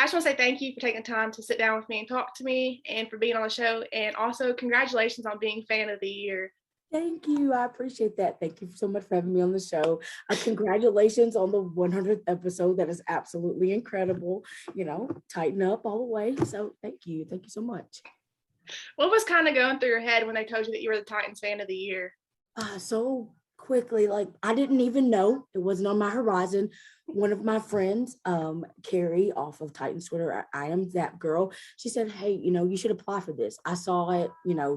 just want to say thank you for taking time to sit down with me and talk to me and for being on the show. And also congratulations on being fan of the year. Thank you. I appreciate that. Thank you so much for having me on the show. Congratulations on the 100th episode. That is absolutely incredible. Tighten up all the way. So thank you. Thank you so much. What was kind of going through your head when they told you that you were the Titans fan of the year? So quickly, I didn't even know. It wasn't on my horizon. One of my friends, Carrie off of Titans Twitter, I am that girl. She said, hey, you should apply for this. I saw it,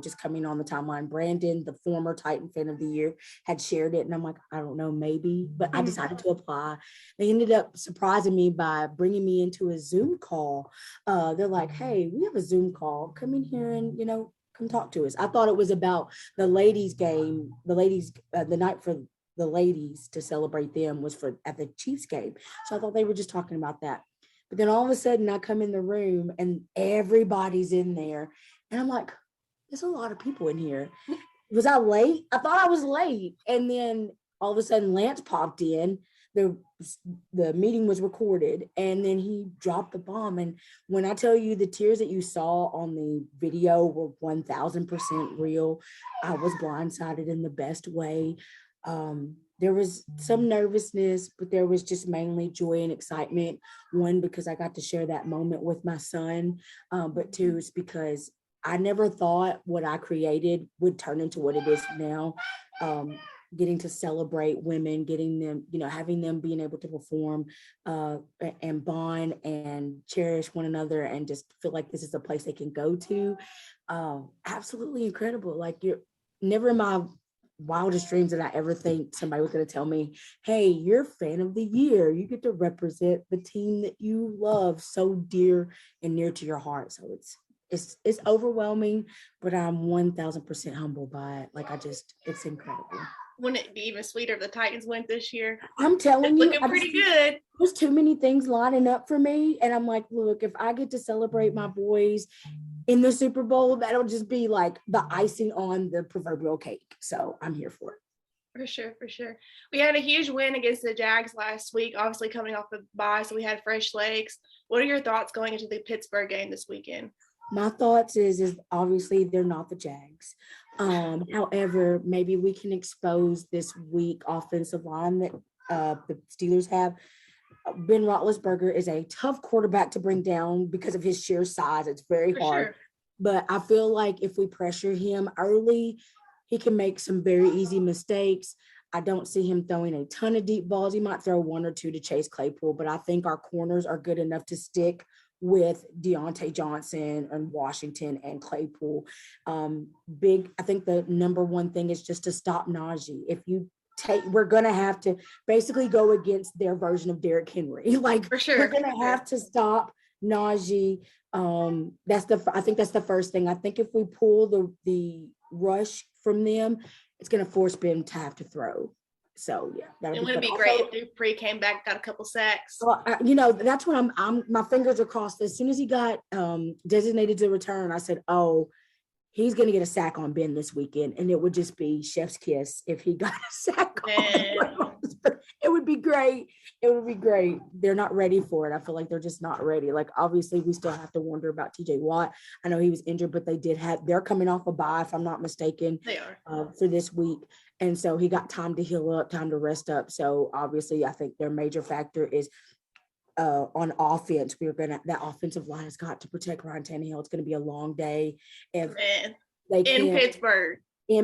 just coming on the timeline. Brandon, the former Titan fan of the year, had shared it. And I'm like, I don't know, maybe, but I decided to apply. They ended up surprising me by bringing me into a Zoom call. They're like, hey, we have a Zoom call. Come in here and, come talk to us. I thought it was about the ladies game, the night for the ladies to celebrate them was at the Chiefs game. So I thought they were just talking about that. But then all of a sudden I come in the room and everybody's in there. And I'm like, there's a lot of people in here. Was I late? I thought I was late. And then all of a sudden Lance popped in. The meeting was recorded and then he dropped the bomb. And when I tell you the tears that you saw on the video were 1000% real, I was blindsided in the best way. There was some nervousness, but there was just mainly joy and excitement. One, because I got to share that moment with my son, but two, it's because I never thought what I created would turn into what it is now. Getting to celebrate women, getting them, having them being able to perform and bond and cherish one another and just feel like this is a place they can go to. Absolutely incredible. Like, you're never in my wildest dreams did I ever think somebody was going to tell me, hey, you're fan of the year. You get to represent the team that you love so dear and near to your heart. So it's overwhelming, but I'm 1000% humbled by it. It's incredible. Wouldn't it be even sweeter if the Titans went this year? I'm telling you, looking pretty good. There's too many things lining up for me. And I'm like, look, if I get to celebrate my boys in the Super Bowl, that'll just be like the icing on the proverbial cake. So I'm here for it. For sure. We had a huge win against the Jags last week, obviously coming off the bye, so we had fresh legs. What are your thoughts going into the Pittsburgh game this weekend? My thoughts is obviously they're not the Jags. However, maybe we can expose this weak offensive line that the Steelers have. Ben Roethlisberger is a tough quarterback to bring down because of his sheer size. It's very hard. Sure. But I feel like if we pressure him early, he can make some very easy mistakes. I don't see him throwing a ton of deep balls. He might throw one or two to Chase Claypool, but I think our corners are good enough to stick with Deontay Johnson and Washington and Claypool. I think the number one thing is just to stop Najee. We're gonna have to basically go against their version of Derrick Henry. For sure. We're gonna have to stop Najee. I think that's the first thing. I think if we pull the rush from them, it's gonna force Ben to have to throw. So yeah, it would be great if Dupree came back, got a couple sacks. Well, that's what I'm. My fingers are crossed. As soon as he got designated to return, I said, "Oh, he's going to get a sack on Ben this weekend," and it would just be chef's kiss if he got a sack. It would be great. It would be great. They're not ready for it. I feel like they're just not ready. Like, obviously, we still have to wonder about TJ Watt. I know he was injured, but they're coming off a bye, if I'm not mistaken. They are for this week. And so he got time to heal up, time to rest up. So obviously, I think their major factor is on offense. That offensive line has got to protect Ryan Tannehill. It's going to be a long day. In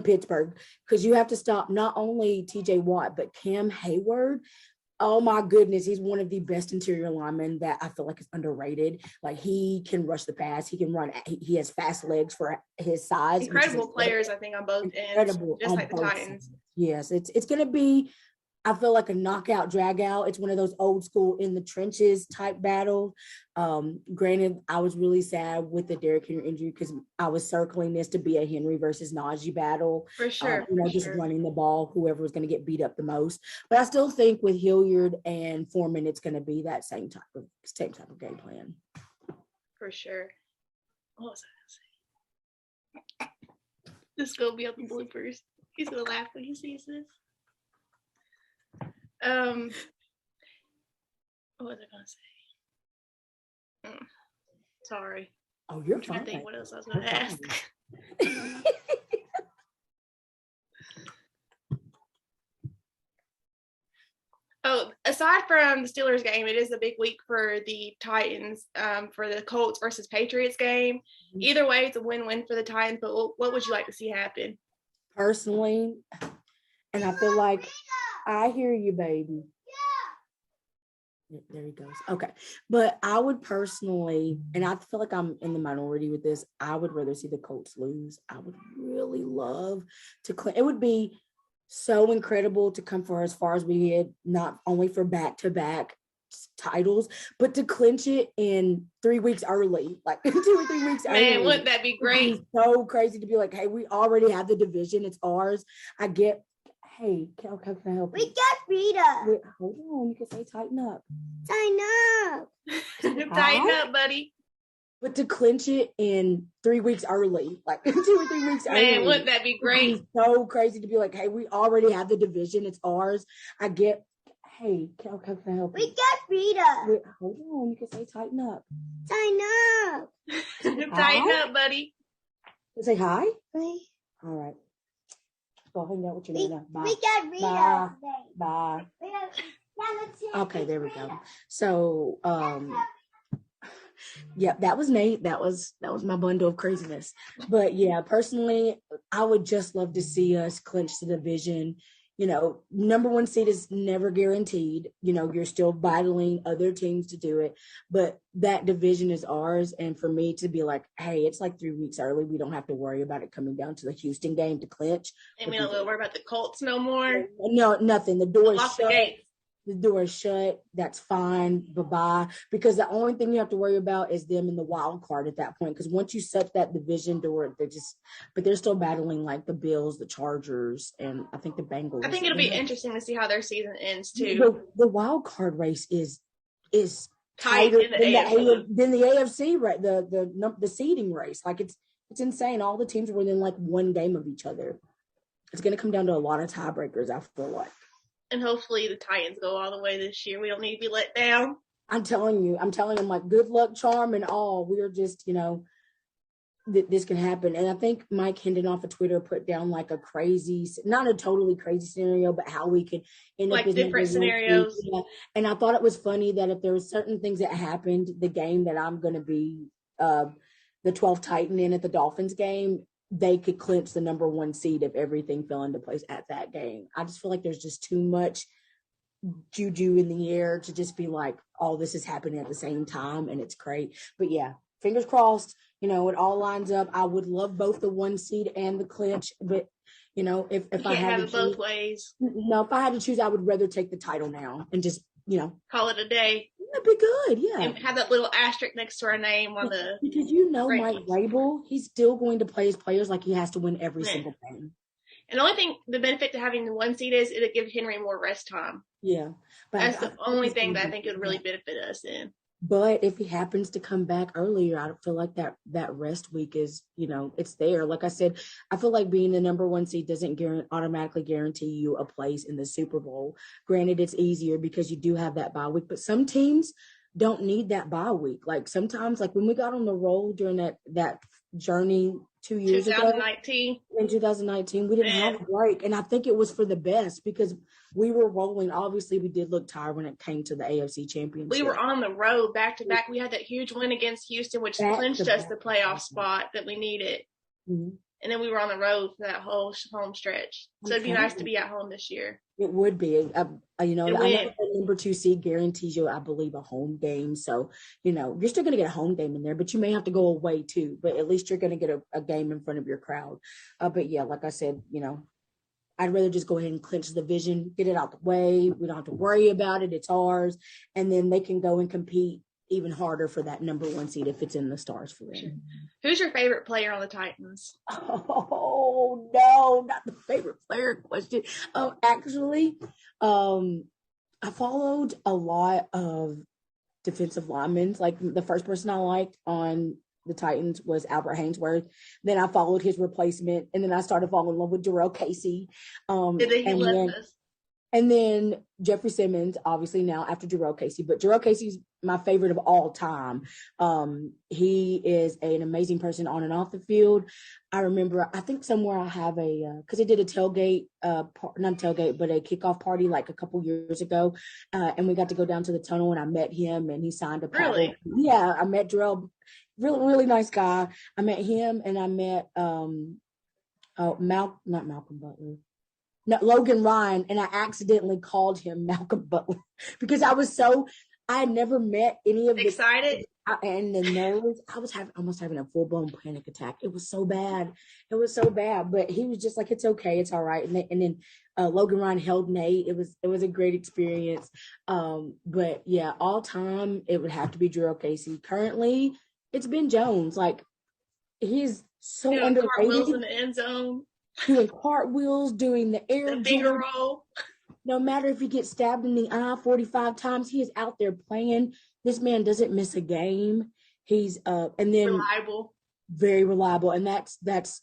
Pittsburgh, because you have to stop not only TJ Watt, but Cam Hayward. Oh my goodness, he's one of the best interior linemen that I feel like is underrated. Like, he can rush the pass, he can run, he has fast legs for his size. Incredible players, I think, on both ends, just like the Titans. Yes, it's going to be, I feel like, a knockout, drag out. It's one of those old school in the trenches type battle. Granted, I was really sad with the Derrick Henry injury because I was circling this to be a Henry versus Najee battle. For sure. Running the ball, whoever was going to get beat up the most. But I still think with Hilliard and Foreman, it's going to be that same type of game plan. For sure. What was I going to say? This is going to be up in bloopers. He's going to laugh when he sees this. What was I going to say? Sorry. Oh, you're I'm trying fine. to think what else I was going to ask. Oh, aside from the Steelers game, it is a big week for the Titans for the Colts versus Patriots game. Either way, it's a win-win for the Titans, but what would you like to see happen? Personally, and I feel like I hear you, baby. There he goes. Okay. But I would personally, and I feel like I'm in the minority with this, I would rather see the Colts lose. I would really love to it would be so incredible to come for as far as we did, not only for back-to-back titles, but to clinch it in 3 weeks early, like 2 or 3 weeks early. Man, wouldn't that be great? It's so crazy to be like, hey, we already have the division. It's ours. I get, hey, can I help you? We got Rita. Hold on, you can say tighten up. Tighten up. Tighten up, buddy. But to clinch it in 3 weeks early, like 2 or 3 weeks early. Man, wouldn't that be great? It's so crazy to be like, hey, we already have the division. It's ours. I get, hey, can I help you? We got Rita. Hold on, you can say tighten up. Tighten up. Tighten up, buddy. Say hi. Hi. All right. Go hang out with your Nana. Bye. We got Rita. Bye. Today. Bye. Okay, there we go. So, yeah, that was Nate. That was my bundle of craziness. But yeah, personally, I would just love to see us clinch the division. You know, number one seed is never guaranteed. You know, you're still battling other teams to do it, but that division is ours. And for me to be like, hey, it's like 3 weeks early. We don't have to worry about it coming down to the Houston game to clinch. And we don't worry about the Colts no more. No, nothing. The door is shut. The door is shut. That's fine. Bye-bye. Because the only thing you have to worry about is them in the wild card at that point. Because once you shut that division door, they're still battling like the Bills, the Chargers, and I think the Bengals. I think it'll be interesting to see how their season ends too. The wild card race is tighter than the AFC, right? The seeding race. Like it's insane. All the teams are within like one game of each other. It's going to come down to a lot of tiebreakers, I feel like. And hopefully the Titans go all the way this year. We don't need to be let down. I'm telling them, like, good luck, charm, and all. We're just, this can happen. And I think Mike Hendon off of Twitter put down like a crazy, not a totally crazy scenario, but how we could end like up in different scenarios. Yeah. And I thought it was funny that if there were certain things that happened, the game that I'm going to be the 12th Titan in at the Dolphins game, they could clinch the number one seed if everything fell into place at that game. I just feel like there's just too much juju in the air to just be like, oh, this is happening at the same time, and it's great. But yeah, fingers crossed, it all lines up. I would love both the 1 seed and the clinch, but if I had to choose, both ways. No, if I had to choose, I would rather take the title now and just call it a day. That'd be good, yeah. And have that little asterisk next to our name on the because Mike Rabel, he's still going to play his players like he has to win every single game. And the only thing, the benefit to having the 1 seed is it'll give Henry more rest time. Yeah, but that's the only thing that I think would really benefit us in. But if he happens to come back earlier, I feel like that rest week is, it's there. Like I said, I feel like being the number 1 seed doesn't automatically guarantee you a place in the Super Bowl. Granted, it's easier because you do have that bye week, but some teams don't need that bye week. Like sometimes, like when we got on the roll during that journey 2 years ago, in 2019, we didn't have a break. And I think it was for the best because we were rolling. Obviously, we did look tired when it came to the AFC Championship. We were on the road back to back. We had that huge win against Houston, which clinched us the playoff spot that we needed. Mm-hmm. And then we were on the road for that whole home stretch. So it'd be nice to be at home this year. It would be. I know the number 2 seed guarantees you, I believe, a home game. So, you're still going to get a home game in there, but you may have to go away too. But at least you're going to get a game in front of your crowd. But yeah, like I said, I'd rather just go ahead and clinch the division, get it out the way. We don't have to worry about it. It's ours. And then they can go and compete even harder for that number 1 seed if it's in the stars for them. Who's your favorite player on the Titans? Oh, no, not the favorite player question. Actually, I followed a lot of defensive linemen. Like the first person I liked on the Titans was Albert Haynesworth. Then I followed his replacement, and then I started falling in love with Jarrell Casey. Did he left us? And then Jeffrey Simmons, obviously now after Jarrell Casey, but Jarrell Casey's my favorite of all time. He is an amazing person on and off the field. I remember, I think somewhere I have because he did a tailgate, not tailgate, but a kickoff party like a couple years ago. And we got to go down to the tunnel and I met him and he signed a paddle. Really? Yeah, I met Jarrell, really, really nice guy. I met him and I met not Malcolm Butler. No, Logan Ryan, and I accidentally called him Malcolm Butler because I had never met any of excited and the nerves. I was almost having a full-blown panic attack. It was so bad. But he was just like, it's okay, it's all right. And then Logan Ryan held Nate. It was a great experience. But yeah, all time it would have to be Jarrell Casey. Currently, it's Ben Jones. Like, he's so underrated. Cartwheels in the end zone. Doing cartwheels, doing the air finger roll. No matter if he gets stabbed in the eye 45 times, he is out there playing. This man doesn't miss a game. He's and then reliable, very reliable, and that's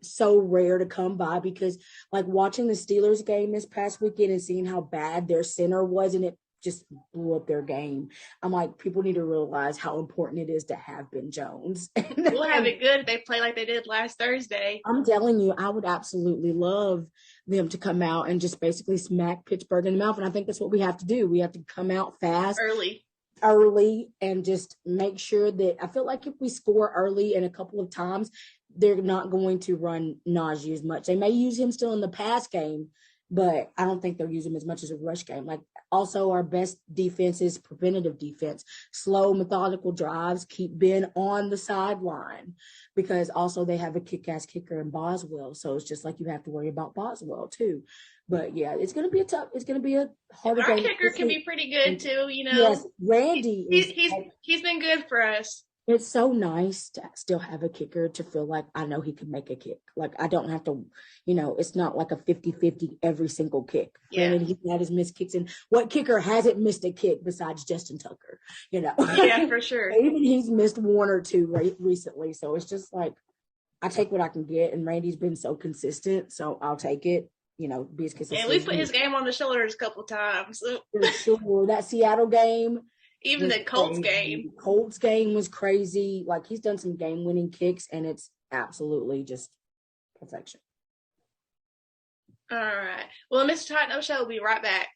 so rare to come by because like watching the Steelers game this past weekend and seeing how bad their center was, and it just blew up their game. I'm like, people need to realize how important it is to have Ben Jones. We'll have it good if they play like they did last Thursday. I'm telling you, I would absolutely love them to come out and just basically smack Pittsburgh in the mouth. And I think that's what we have to do. We have to come out fast. Early and just make sure that I feel like if we score early and a couple of times, they're not going to run Najee as much. They may use him still in the pass game, but I don't think they'll use him as much as a rush game. Like, also our best defense is preventative defense, slow, methodical drives, keep Ben on the sideline, because also they have a kick-ass kicker in Boswell. So it's just like you have to worry about Boswell too. But yeah, it's going to be a harder game. Our kicker can be pretty good too, you know. Yes, Randy. He's been good for us. It's so nice to still have a kicker to feel like I know he can make a kick. Like, I don't have to, it's not like a 50-50 every single kick. Yeah. And he's had his missed kicks. And what kicker hasn't missed a kick besides Justin Tucker, Yeah, for sure. Even he's missed one or two recently. So it's just like, I take what I can get. And Randy's been so consistent. So I'll take it, be as consistent. And we put his game on the shoulders a couple times. For sure. That Seattle game. Even the Colts game. Colts game was crazy. Like, he's done some game-winning kicks, and it's absolutely just perfection. All right. Well, Mr. Tighten Up Show will be right back.